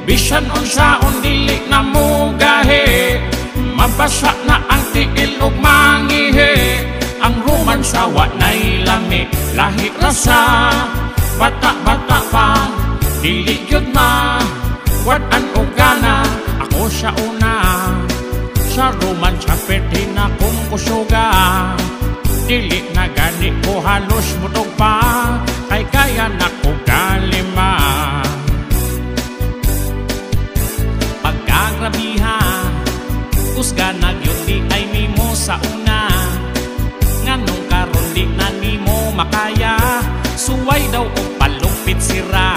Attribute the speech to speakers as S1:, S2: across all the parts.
S1: bisan unsaon dili na mugahe, mabasa na ang tiil ug mangihi. Ang romansa wa nay lami, lahi rasa, bata-bata pa, dili gyud wad-an og gana. Ako sa una sa romansa pwede na kong kusuga, dili na gani ko halos mutog pa, kay kaya na ko kalima. Pagkagrabiha kusga na gyud di ay nimo sa una, nganong karon di na nimo makaya, suway daw og palupit sira.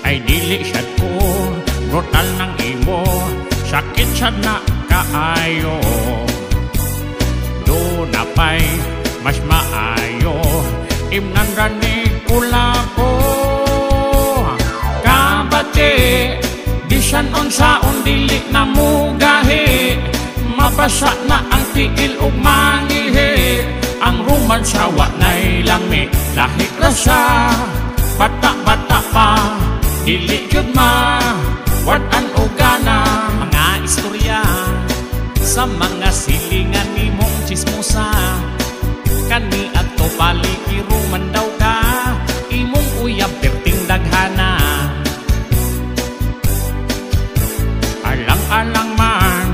S1: Ay dili siya ko brutal ng imo, sakit siya na kaayo. Do na pa'y mas maayo, imnan rani kula ko. Kabate, bisan unsaon dili na mugahe, mabasa na ang tiil ug mangihi. Ang romansa wa nay lami, lahi rasa, bata-bata pa, dili gyud wad-an og gana. Mga istorya sa mga silingan nimong chismosa, kani adto palikiro man daw ka, imong uyab perting daghana. Alang-alang man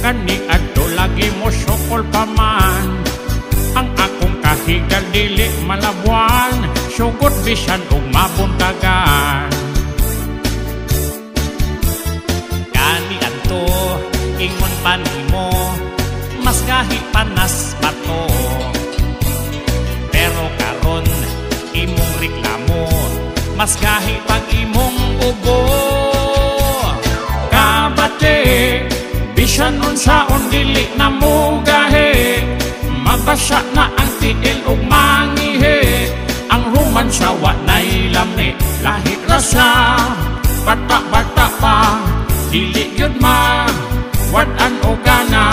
S1: kani adto lagi mo sukol pa man, ang akong kahigal dili malabuan, sugod bisan og mabuntagan. Kani adto ingon pa nimo, mas gahi panas bato, pero karon imong reklamo, mas gahi pag imong ubo. Kabate, bisan unsaon dili na mugahe, mabasa na ang tiil ug mangihi. Ang romansa wa nay lami, lahi rasa, bata-bata pa, dili gyud wad-an og gana.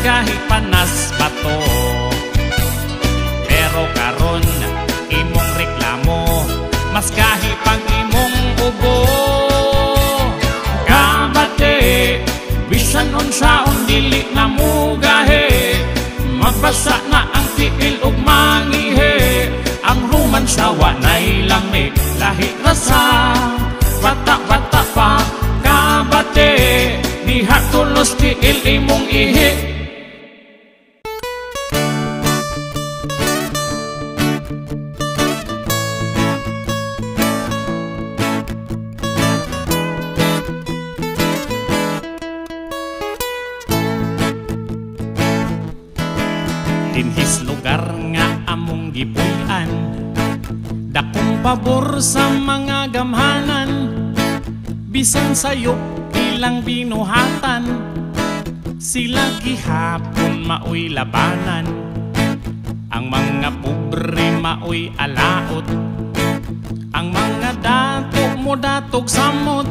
S1: Gahi panas bato, pero karon imong reklamo, mas gahi pag imong ubo. Kabate, bisan unsaon dili na mugahe, mabasa na ang tiil ug mangihi. Ang romansa wa nay lami, lahi rasa, bata-bata pa. Kabate, diha tulos tiil imong ihi. Dinhis lugar nga among gipuy-an, dakong pabor sa mga gamhanan, bisan sayo ilang binuhatan, sila gihapon maoy labanan. Ang mga pobre maoy alaot, ang mga dato mo datog samot,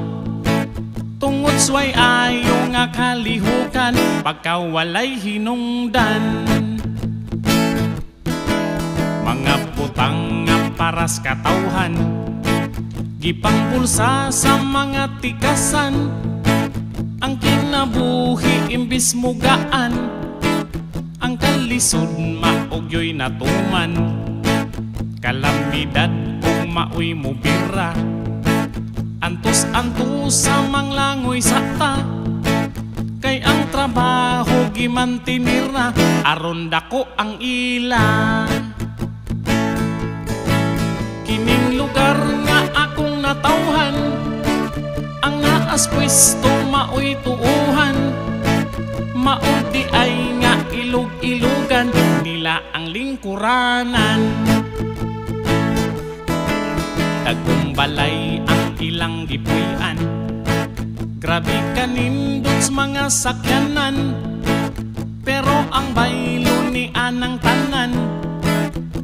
S1: tungod sway ayo nga kalihukan, pagkawalay hinungdan. Mga putang nga paras katawhan, gipangpulsa sa mga tikasan, ang kinabuhi imbis mugaan, ang kalisod maugyoy natuman. Kalamidad kung maoy mubira, antos-antos sa manglangoy sakta, kay ang trabaho gimantinira, aron dako ang ila. Kining lugar nga akong natawhan, ang naas pwesto maoy tuuhan, maudi ay nga ilog-ilugan, nila ang ang lingkuranan. Tagumbalay ang ilang gipuy-an, grabe kanindot sa mga sakyanan. Pero ang baylo ni anang tanan,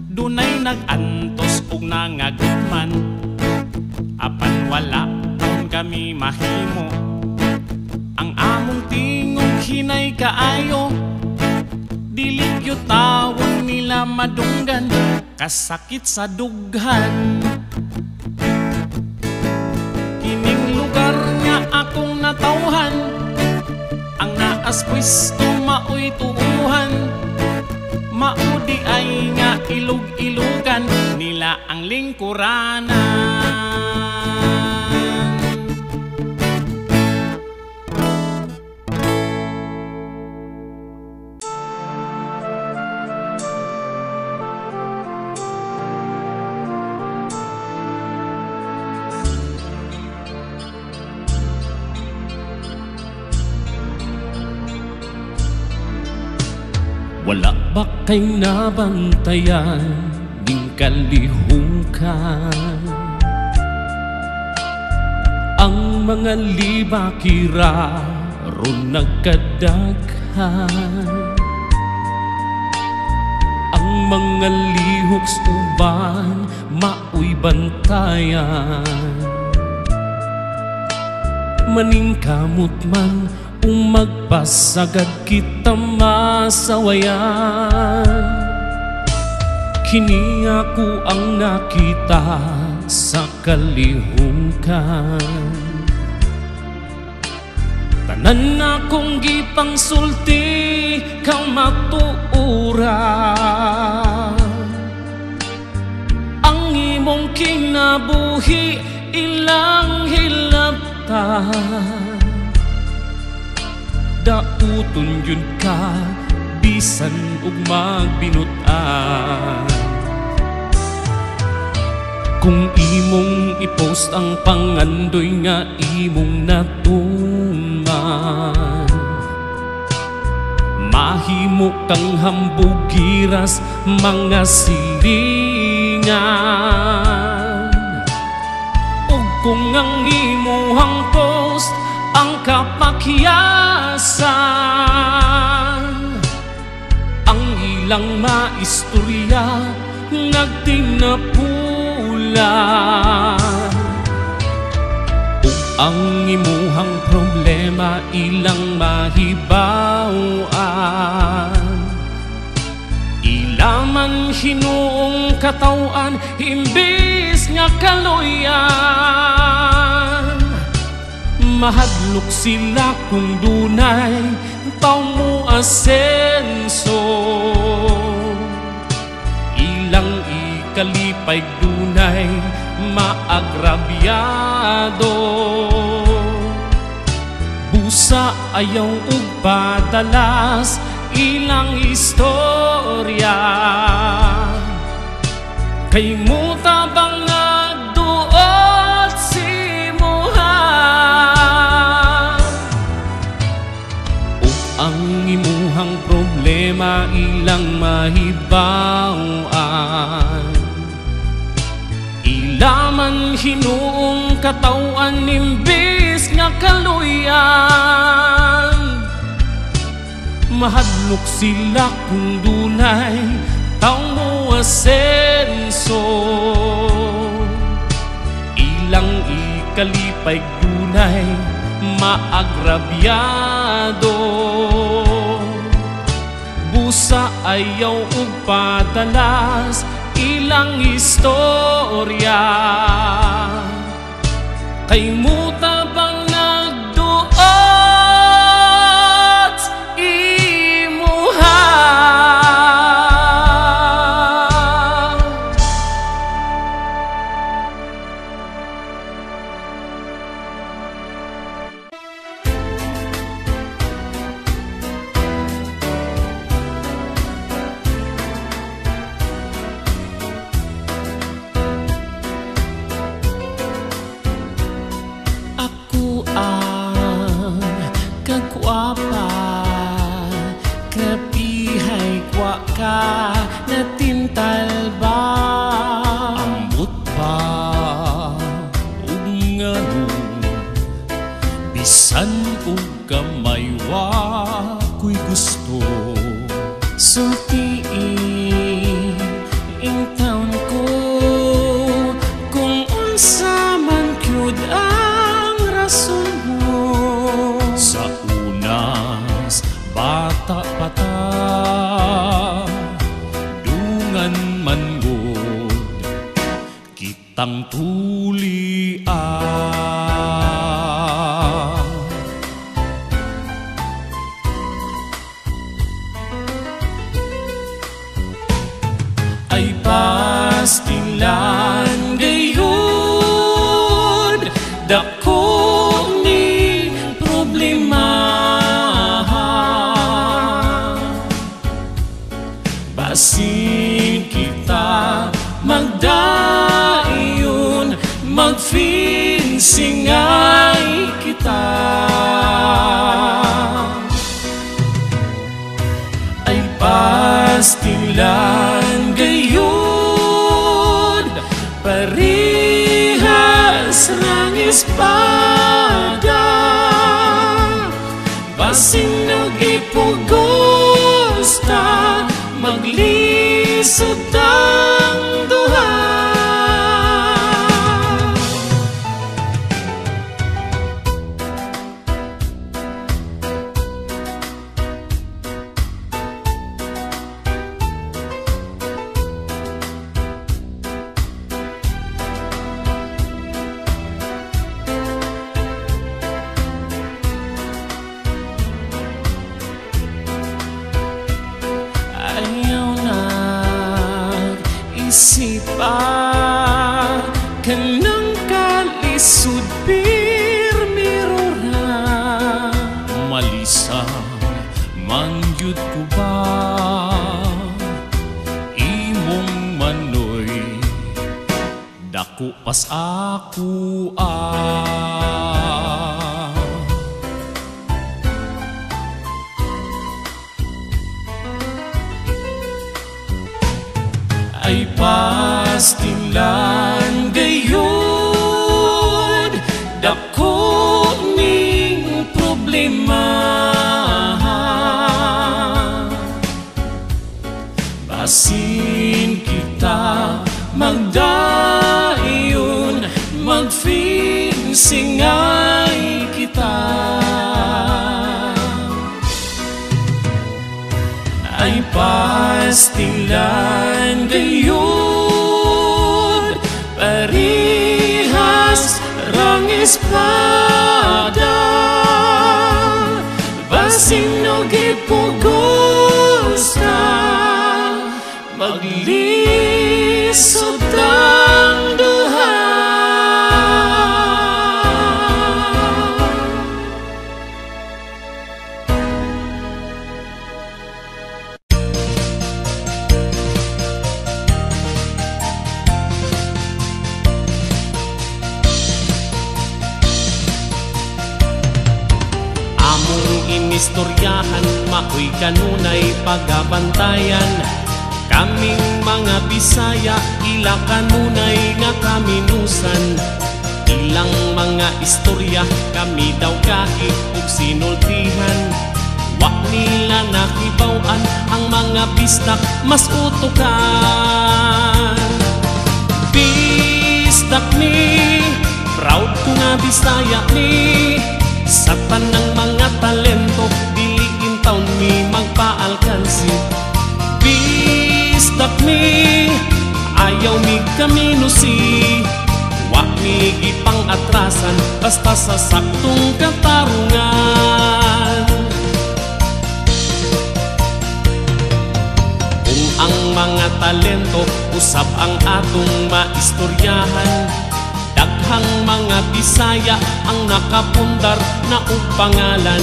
S1: dunay nag-antos ug nangagutman. Apan wala taon kami mahimo, ang among tingog hinay kaayo. Dili gyud tawon nila madunggan, kasakit sa dughan. Kining lugar nga akong natawhan, ang naas pwesto maoy tuuhan. Maudi ay nga ilog-ilugan nila ang lingkuranan.
S2: Wala ba kay nabantayan ning kalihukan? Ang mga libakira ron nagkadaghan, ang mga lihoks uban maoy bantayan. Maningkamot man magpasagad kita masawayan. Kini ako ang nakita sa kalihukan. Tanan akong gipang sulti kang matuura, ang imong kinabuhi ilang hilabtan. Dauton yun ka, bisan ug magbinutan. Kung imong i-post ang pangandoy nga imong natuman, mahimo kang hambugiras mga silingan. Ug kung ang imuhang post ang kapakyasan, ang ilang maistorya nagtinapulan. Ug ang imuhang problema ilang mahibawaan, ilaman hinuong katawan imbis nga kaloyan. Mahadlok sila kung dunay taw mo asenso, ilang ikalipay dunay maagrabyado. Busa ayaw ug padalas ilang istorya, kay muta bang nagduot si ang imuhang problema ilang mahibawaan. Ilaman hinuong katawan imbis nga kaluyan. Mahadlok sila kung dunay taw mo asenso, ilang ikalipay dunay maagrabyado. Busa ayaw ug padalas ilang istorya, kay muta bang nagduot imuha. Bisan o gamay wa ko'y gusto sultiin ing taon ko kung unsa man kyud ang rason mo. Sa unas bata pa ta, dungan man gud kitang tulian. Ay pastilan gayon dako ni problema. Basin kita magdayon, magfinsingay kita. Ay pastilan gayon parihas ng espada. Basin nag-ipugusta maglisod ang duha. Isipa kanang kalisod pirmirora. Malisa mangyud ko ba imong manoy dako pas ako ay pastilan gayon dako ning problema. Basin kita magdayon, magfinsingay kita. Ay pastilan gayon parihas rang espada. Basin nag-ipugusta maglisod ang duha. Inistoryahan, makoy kanunay pagabantayan. Kaming mga Bisaya, ila kanunay nga kaminusan. Ilang mga istorya, kami daw kahit ug sinultihan. Wa nila nakibaw-an, ang mga bistak mas utukan. Bistak ni, proud ko nga Bisaya ni. Sa tanang mga talento, diliin taon mi magpaalkansi. Bistak mi, ayaw mi kaminusi. Wa mi gipang atrasan, basta sa saktong katarungan. Kung ang mga talento, usab ang atong maistoryahan. Daghang mga Bisaya ang nakapundar na upangalan.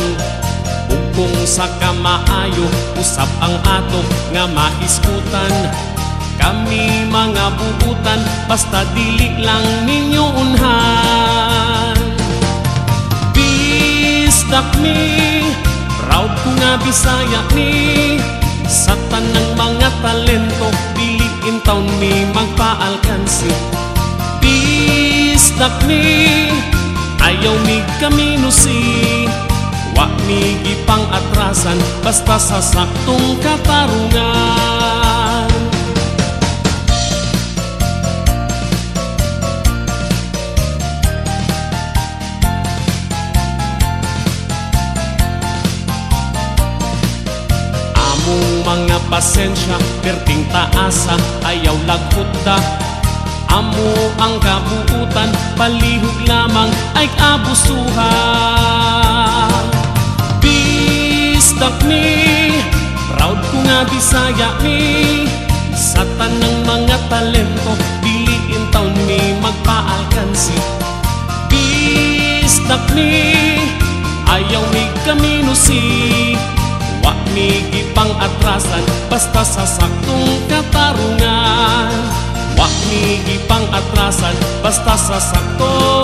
S2: Ug kung sa kamaayo, usab ang ato nga mahiskutan. Kami mga buutan, basta dili lang ninyo unhan. Bistak mi, proud ko nga Bisaya ni. Sa tanang mga talento, diliin taon mi magpaalkansi. Bistak mi, ayaw mi kaminusi, wa mi gipang atrasan, basta sa saktong katarungan. Among mga pasensya, perting taasa, ayaw lagputa. Amo ang kabuutan, palihog lamang ay abusuhan. Bistak mi, proud ko nga Bisaya mi. Sa tanang mga talento, diliin taon mi magpaalkansi. Bistak mi, ayaw mi kaminusi, wa mi gipang atrasan, basta sa saktong katarungan. Wa mi gipang atrasan, basta sa saktong